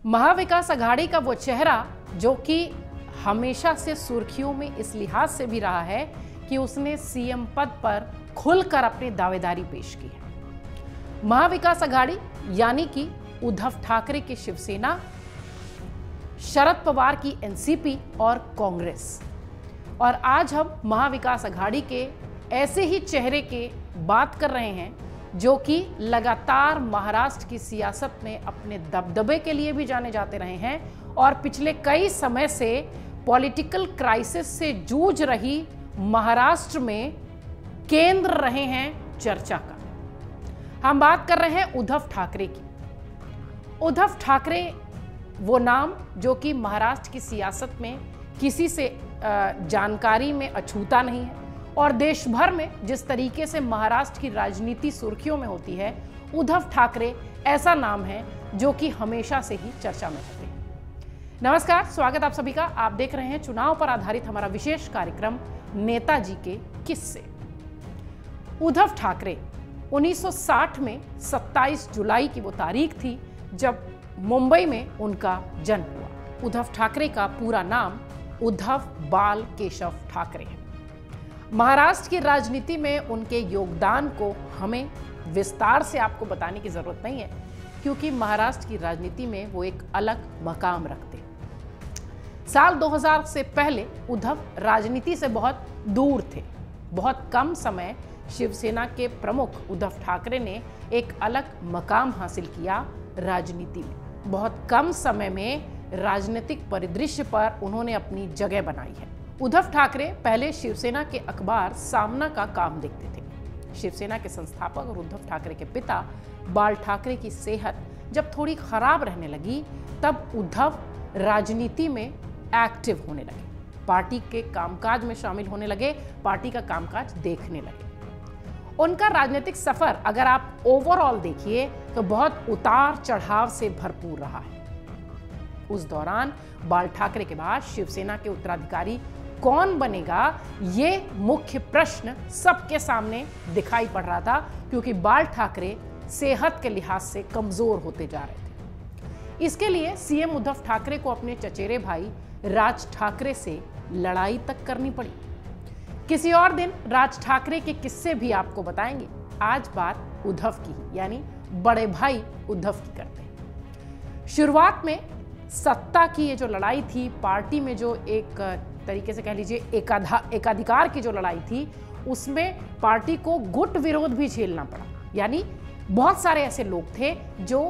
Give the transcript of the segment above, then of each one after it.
महाविकास अघाड़ी का वो चेहरा जो कि हमेशा से सुर्खियों में इस लिहाज से भी रहा है कि उसने सीएम पद पर खुलकर अपनी दावेदारी पेश की है। महाविकास अघाड़ी यानी कि उद्धव ठाकरे की शिवसेना, शरद पवार की एनसीपी और कांग्रेस। और आज हम महाविकास अघाड़ी के ऐसे ही चेहरे के बात कर रहे हैं जो कि लगातार महाराष्ट्र की सियासत में अपने दबदबे के लिए भी जाने जाते रहे हैं और पिछले कई समय से पॉलिटिकल क्राइसिस से जूझ रही महाराष्ट्र में केंद्र रहे हैं चर्चा का। हम बात कर रहे हैं उद्धव ठाकरे की। उद्धव ठाकरे वो नाम जो कि महाराष्ट्र की सियासत में किसी से जानकारी में अछूता नहीं है और देश भर में जिस तरीके से महाराष्ट्र की राजनीति सुर्खियों में होती है, उद्धव ठाकरे ऐसा नाम है जो कि हमेशा से ही चर्चा में रहते हैं। नमस्कार, स्वागत आप सभी का। आप देख रहे हैं चुनाव पर आधारित हमारा विशेष कार्यक्रम नेताजी के किस्से। उद्धव ठाकरे 1960 में 27 जुलाई की वो तारीख थी जब मुंबई में उनका जन्म हुआ। उद्धव ठाकरे का पूरा नाम उद्धव बाल केशव ठाकरे है। महाराष्ट्र की राजनीति में उनके योगदान को हमें विस्तार से आपको बताने की जरूरत नहीं है क्योंकि महाराष्ट्र की राजनीति में वो एक अलग मकाम रखते हैं। साल 2000 से पहले उद्धव राजनीति से बहुत दूर थे। बहुत कम समय शिवसेना के प्रमुख उद्धव ठाकरे ने एक अलग मकाम हासिल किया राजनीति में। बहुत कम समय में राजनीतिक परिदृश्य पर उन्होंने अपनी जगह बनाई है। उद्धव ठाकरे पहले शिवसेना के अखबार सामना का काम देखते थे। शिवसेना के संस्थापक और उद्धव ठाकरे के पिता बाल ठाकरे की सेहत जब थोड़ी खराब रहने लगी तब उद्धव राजनीति में एक्टिव होने लगे, पार्टी के कामकाज में शामिल होने लगे, पार्टी का कामकाज देखने लगे। उनका राजनीतिक सफर अगर आप ओवरऑल देखिए तो बहुत उतार चढ़ाव से भरपूर रहा है। उस दौरान बाल ठाकरे के बाद शिवसेना के उत्तराधिकारी कौन बनेगा, ये मुख्य प्रश्न सबके सामने दिखाई पड़ रहा था क्योंकि बाल ठाकरे सेहत के लिहाज से कमजोर होते जा रहे थे। इसके लिए सीएम उद्धव ठाकरे को अपने चचेरे भाई राज ठाकरे से लड़ाई तक करनी पड़ी। किसी और दिन राज ठाकरे के किस्से भी आपको बताएंगे। आज बात उद्धव की यानी बड़े भाई उद्धव की करते हैं। शुरुआत में सत्ता की ये जो लड़ाई थी, पार्टी में जो एक तरीके से कह लीजिए एकाधिकार की जो लड़ाई थी, उसमें पार्टी को गुट विरोध भी झेलना पड़ा। यानी बहुत सारे ऐसे लोग थे जो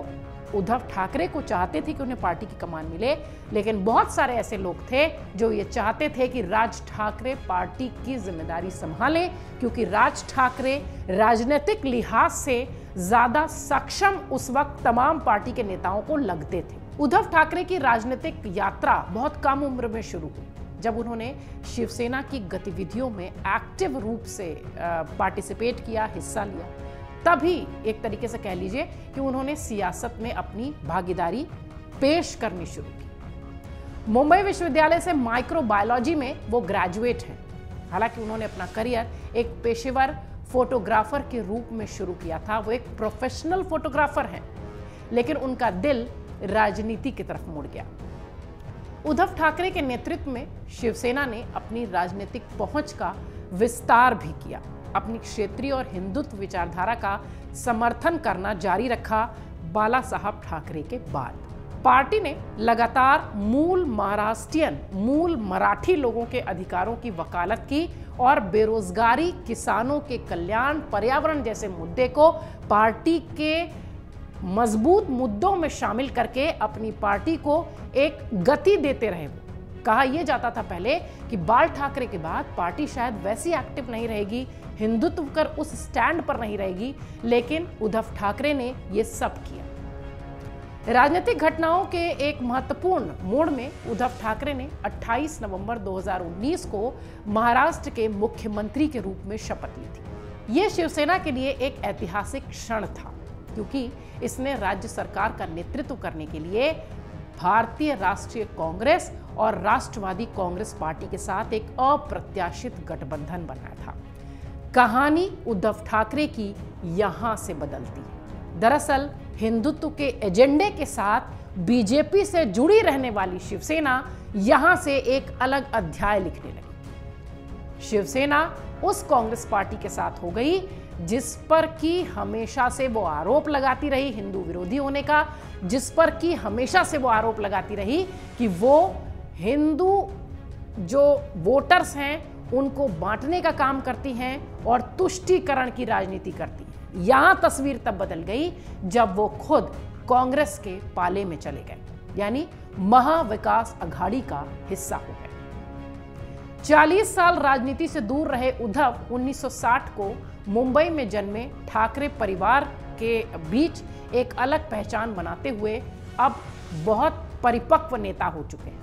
उद्धव ठाकरे को चाहते थे कि उन्हें पार्टी की कमान मिले, लेकिन बहुत सारे ऐसे लोग थे जो ये चाहते थे कि राज ठाकरे पार्टी की जिम्मेदारी संभाले क्योंकि राज ठाकरे राजनीतिक लिहाज से ज्यादा सक्षम उस वक्त तमाम पार्टी के नेताओं को लगते थे। उद्धव ठाकरे की राजनीतिक यात्रा बहुत कम उम्र में शुरू हुई जब उन्होंने शिवसेना की गतिविधियों में एक्टिव रूप से पार्टिसिपेट किया, हिस्सा लिया। तभी एक तरीके से कह लीजिए कि उन्होंने सियासत में अपनी भागीदारी पेश करनी शुरू की। मुंबई विश्वविद्यालय से माइक्रोबायोलॉजी में वो ग्रेजुएट हैं। हालांकि उन्होंने अपना करियर एक पेशेवर फोटोग्राफर के रूप में शुरू किया था। वो एक प्रोफेशनल फोटोग्राफर हैं, लेकिन उनका दिल राजनीति की तरफ मुड़ गया। उद्धव ठाकरे के नेतृत्व में शिवसेना ने अपनी राजनीतिक पहुंच का विस्तार भी किया। अपनी क्षेत्रीय और हिंदुत्व विचारधारा का समर्थन करना जारी रखा। बाला साहब ठाकरे के बाद पार्टी ने लगातार मूल महाराष्ट्रियन, मूल मराठी लोगों के अधिकारों की वकालत की और बेरोजगारी, किसानों के कल्याण, पर्यावरण जैसे मुद्दे को पार्टी के मजबूत मुद्दों में शामिल करके अपनी पार्टी को एक गति देते रहे। कहा यह जाता था पहले कि बाल ठाकरे के बाद पार्टी शायद वैसी एक्टिव नहीं रहेगी, हिंदुत्व कर उस स्टैंड पर नहीं रहेगी, लेकिन उद्धव ठाकरे ने यह सब किया। राजनीतिक घटनाओं के एक महत्वपूर्ण मोड़ में उद्धव ठाकरे ने 28 नवंबर 2019 को महाराष्ट्र के मुख्यमंत्री के रूप में शपथ ली थी। यह शिवसेना के लिए एक ऐतिहासिक क्षण था क्योंकि इसने राज्य सरकार का नेतृत्व करने के लिए भारतीय राष्ट्रीय कांग्रेस और राष्ट्रवादी कांग्रेस पार्टी के साथ एक अप्रत्याशित गठबंधन बनाया था। कहानी उद्धव ठाकरे की यहां से बदलती है। दरअसल हिंदुत्व के एजेंडे के साथ बीजेपी से जुड़ी रहने वाली शिवसेना यहां से एक अलग अध्याय लिखने लगी। शिवसेना उस कांग्रेस पार्टी के साथ हो गई जिस पर कि हमेशा से वो आरोप लगाती रही हिंदू विरोधी होने का, जिस पर कि हमेशा से वो आरोप लगाती रही कि वो हिंदू जो वोटर्स हैं उनको बांटने का काम करती हैं और तुष्टीकरण की राजनीति करती हैं। यहां तस्वीर तब बदल गई जब वो खुद कांग्रेस के पाले में चले गए, यानी महाविकास अघाड़ी का हिस्सा हो गए। 40 साल राजनीति से दूर रहे उद्धव 1960 को मुंबई में जन्मे ठाकरे परिवार के बीच एक अलग पहचान बनाते हुए अब बहुत परिपक्व नेता हो चुके हैं।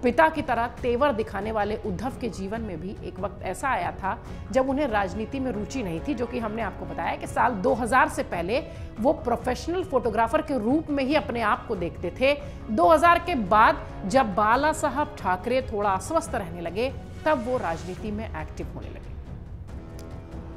पिता की तरह तेवर दिखाने वाले उद्धव के जीवन में भी एक वक्त ऐसा आया था जब उन्हें राजनीति में रुचि नहीं थी, जो कि हमने आपको बताया कि साल 2000 से पहले वो प्रोफेशनल फोटोग्राफर के रूप में ही अपने आप को देखते थे। 2000 के बाद जब बाला साहब ठाकरे थोड़ा अस्वस्थ रहने लगे तब वो राजनीति में एक्टिव होने लगे।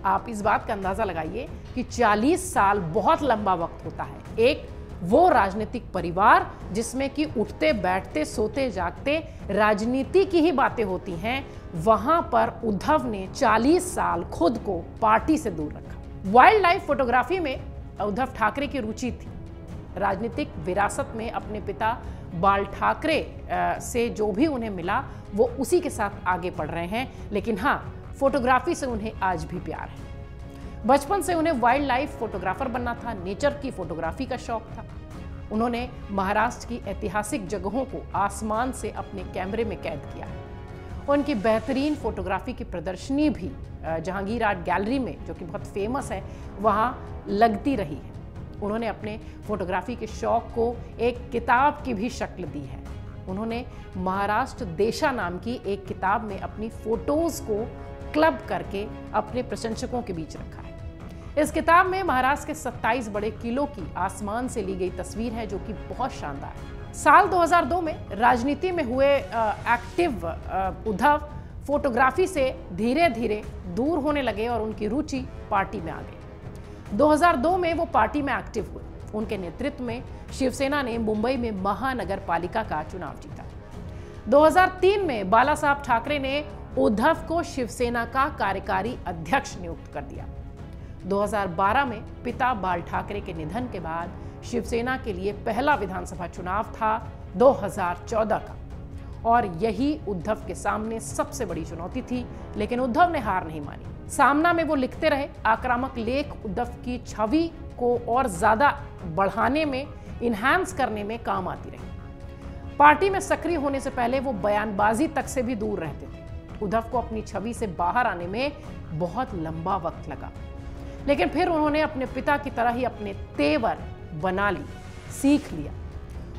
आप इस बात का अंदाजा लगाइए कि 40 साल बहुत लंबा वक्त होता है। एक वो राजनीतिक परिवार जिसमें कि उठते बैठते सोते जागते राजनीति की ही बातें होती हैं, वहां पर उद्धव ने 40 साल खुद को पार्टी से दूर रखा। वाइल्ड लाइफ फोटोग्राफी में उद्धव ठाकरे की रुचि थी। राजनीतिक विरासत में अपने पिता बाल ठाकरे से जो भी उन्हें मिला वो उसी के साथ आगे बढ़ रहे हैं, लेकिन हाँ, फोटोग्राफी से उन्हें आज भी प्यार है। बचपन से उन्हें वाइल्ड लाइफ फोटोग्राफर बनना था, नेचर की फोटोग्राफी का शौक था। उन्होंने महाराष्ट्र की ऐतिहासिक जगहों को आसमान से अपने कैमरे में कैद किया है। उनकी बेहतरीन फोटोग्राफी की प्रदर्शनी भी जहांगीर आर्ट गैलरी में, जो कि बहुत फेमस है, वहाँ लगती रही है। उन्होंने अपने फोटोग्राफी के शौक को एक किताब की भी शक्ल दी है। उन्होंने महाराष्ट्र देशा नाम की एक किताब में अपनी फोटोज को क्लब करके अपने प्रशंसकों के बीच रखा है। इस किताब में महाराष्ट्र के 27 बड़े किलों की आसमान से ली गई तस्वीर है, जो कि बहुत शानदार है। साल 2002 में राजनीति में हुए एक्टिव उद्धव फोटोग्राफी से धीरे धीरे दूर होने लगे और उनकी रुचि पार्टी में आ गई। 2002 में वो पार्टी में एक्टिव हुए। उनके नेतृत्व में शिवसेना ने मुंबई में महानगर पालिका का चुनाव जीता। 2003 में बाला साहब ठाकरे ने उद्धव को शिवसेना का कार्यकारी अध्यक्ष नियुक्त कर दिया। 2012 में पिता बाल ठाकरे के निधन के बाद शिवसेना के लिए पहला विधानसभा चुनाव था 2014 का, और यही उद्धव के सामने सबसे बड़ी चुनौती थी, लेकिन उद्धव ने हार नहीं मानी। सामना में वो लिखते रहे। आक्रामक लेख उद्धव की छवि को और ज्यादा बढ़ाने में, इन्हांस करने में काम आती रही। पार्टी में सक्रिय होने से पहले वो बयानबाजी तक से भी दूर रहते थे। उद्धव को अपनी छवि से बाहर आने में बहुत लंबा वक्त लगा, लेकिन फिर उन्होंने अपने पिता की तरह ही अपने तेवर बना ली, सीख लिया।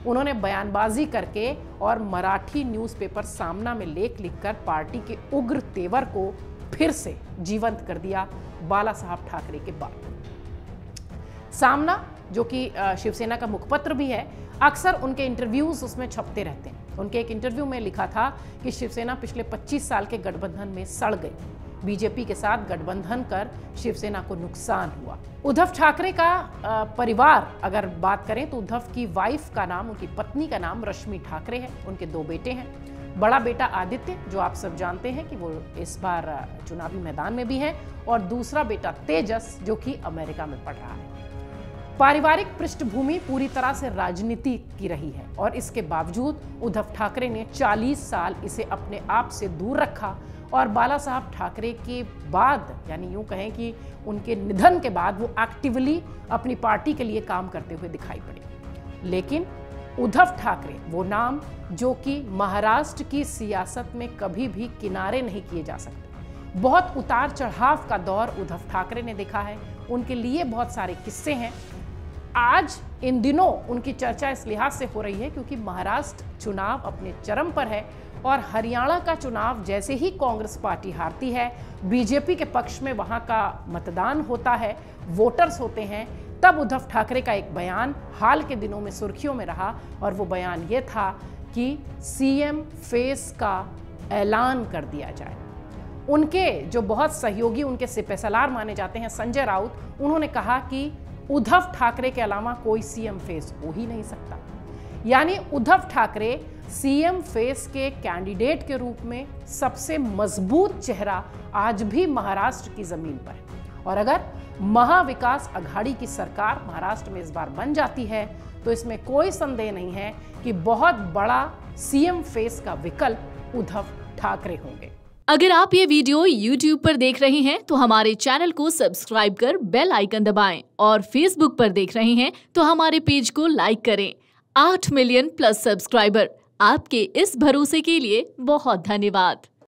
उन्होंने बयानबाजी करके और मराठी न्यूज़पेपर सामना में लेख लिखकर पार्टी के उग्र तेवर को फिर से जीवंत कर दिया बाला साहब ठाकरे के बाद। सामना, जो कि शिवसेना का मुखपत्र भी है, अक्सर उनके इंटरव्यूज उसमें छपते रहते हैं। उनके एक इंटरव्यू में लिखा था कि शिवसेना पिछले 25 साल के गठबंधन में सड़ गई। बीजेपी के साथ गठबंधन कर शिवसेना को नुकसान हुआ। उद्धव ठाकरे का परिवार अगर बात करें तो उद्धव की वाइफ का नाम, उनकी पत्नी का नाम रश्मि ठाकरे है। उनके 2 बेटे हैं। बड़ा बेटा आदित्य, जो आप सब जानते हैं कि वो इस बार चुनावी मैदान में भी है, और दूसरा बेटा तेजस, जो कि अमेरिका में पढ़ रहा है। पारिवारिक पृष्ठभूमि पूरी तरह से राजनीति की रही है, और इसके बावजूद उद्धव ठाकरे ने 40 साल इसे अपने आप से दूर रखा, और बाला साहब ठाकरे के बाद, यानी यूं कहें कि उनके निधन के बाद, वो एक्टिवली अपनी पार्टी के लिए काम करते हुए दिखाई पड़े। लेकिन उद्धव ठाकरे वो नाम जो कि महाराष्ट्र की सियासत में कभी भी किनारे नहीं किए जा सकते। बहुत उतार चढ़ाव का दौर उद्धव ठाकरे ने देखा है। उनके लिए बहुत सारे किस्से हैं। आज इन दिनों उनकी चर्चा इस लिहाज से हो रही है क्योंकि महाराष्ट्र चुनाव अपने चरम पर है, और हरियाणा का चुनाव जैसे ही कांग्रेस पार्टी हारती है, बीजेपी के पक्ष में वहां का मतदान होता है, वोटर्स होते हैं, तब उद्धव ठाकरे का एक बयान हाल के दिनों में सुर्खियों में रहा, और वो बयान ये था कि सीएम फेस का ऐलान कर दिया जाए। उनके जो बहुत सहयोगी, उनके सिपहसालार माने जाते हैं, संजय राउत, उन्होंने कहा कि उद्धव ठाकरे के अलावा कोई सीएम फेस हो ही नहीं सकता। यानी उद्धव ठाकरे सीएम फेस के कैंडिडेट के रूप में सबसे मजबूत चेहरा आज भी महाराष्ट्र की जमीन पर है। और अगर महाविकास अघाड़ी की सरकार महाराष्ट्र में इस बार बन जाती है तो इसमें कोई संदेह नहीं है कि बहुत बड़ा सीएम फेस का विकल्प उद्धव ठाकरे होंगे। अगर आप ये वीडियो YouTube पर देख रहे हैं तो हमारे चैनल को सब्सक्राइब कर बेल आइकन दबाएं और Facebook पर देख रहे हैं तो हमारे पेज को लाइक करें। 8 मिलियन प्लस सब्सक्राइबर, आपके इस भरोसे के लिए बहुत धन्यवाद।